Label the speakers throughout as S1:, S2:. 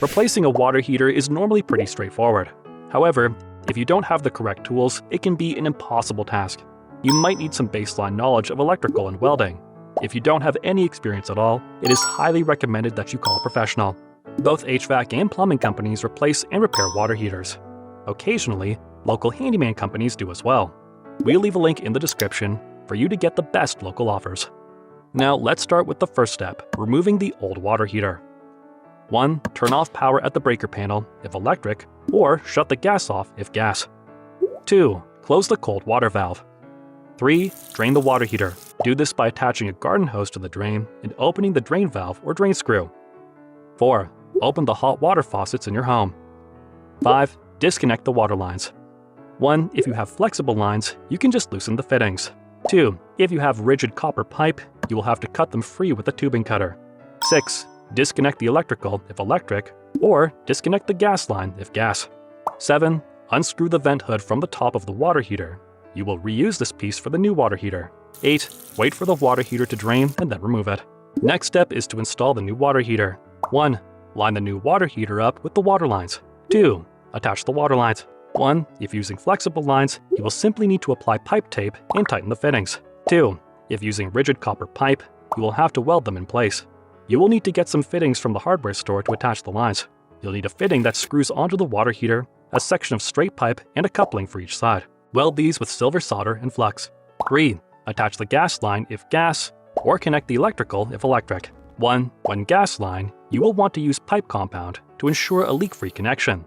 S1: Replacing a water heater is normally pretty straightforward. However, if you don't have the correct tools, it can be an impossible task. You might need some baseline knowledge of electrical and welding. If you don't have any experience at all, it is highly recommended that you call a professional. Both HVAC and plumbing companies replace and repair water heaters. Occasionally, local handyman companies do as well. We'll leave a link in the description for you to get the best local offers. Now let's start with the first step, removing the old water heater. 1. Turn off power at the breaker panel if electric, or shut the gas off if gas. 2. Close the cold water valve. 3. Drain the water heater. Do this by attaching a garden hose to the drain and opening the drain valve or drain screw. 4. Open the hot water faucets in your home. 5. Disconnect the water lines. 1. If you have flexible lines, you can just loosen the fittings. 2. If you have rigid copper pipe, you will have to cut them free with a tubing cutter. 6. Disconnect the electrical if electric, or disconnect the gas line if gas. 7. Unscrew the vent hood from the top of the water heater. You will reuse this piece for the new water heater. 8. Wait for the water heater to drain and then remove it. Next step is to install the new water heater. 1. Line the new water heater up with the water lines. 2. Attach the water lines. 1. If using flexible lines, you will simply need to apply pipe tape and tighten the fittings. 2. If using rigid copper pipe, you will have to weld them in place. You will need to get some fittings from the hardware store to attach the lines. You'll need a fitting that screws onto the water heater, a section of straight pipe, and a coupling for each side. Weld these with silver solder and flux. 3. Attach the gas line if gas, or connect the electrical if electric. 1. When gas line, you will want to use pipe compound to ensure a leak-free connection.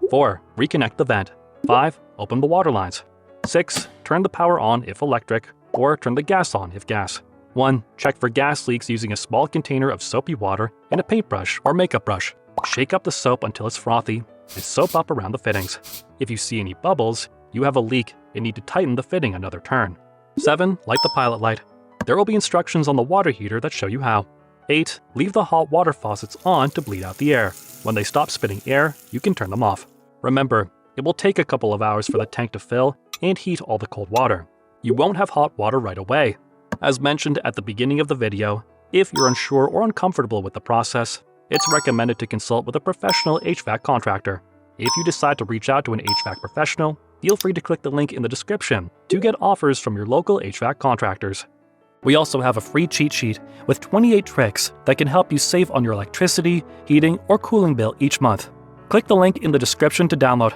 S1: 4. Reconnect the vent. 5. Open the water lines. 6. Turn the power on if electric, or turn the gas on if gas. 1. Check for gas leaks using a small container of soapy water and a paintbrush or makeup brush. Shake up the soap until it's frothy and soap up around the fittings. If you see any bubbles, you have a leak and need to tighten the fitting another turn. 7. Light the pilot light. There will be instructions on the water heater that show you how. 8. Leave the hot water faucets on to bleed out the air. When they stop spitting air, you can turn them off. Remember, it will take a couple of hours for the tank to fill and heat all the cold water. You won't have hot water right away. As mentioned at the beginning of the video, if you're unsure or uncomfortable with the process, it's recommended to consult with a professional HVAC contractor. If you decide to reach out to an HVAC professional, feel free to click the link in the description to get offers from your local HVAC contractors. We also have a free cheat sheet with 28 tricks that can help you save on your electricity, heating, or cooling bill each month. Click the link in the description to download.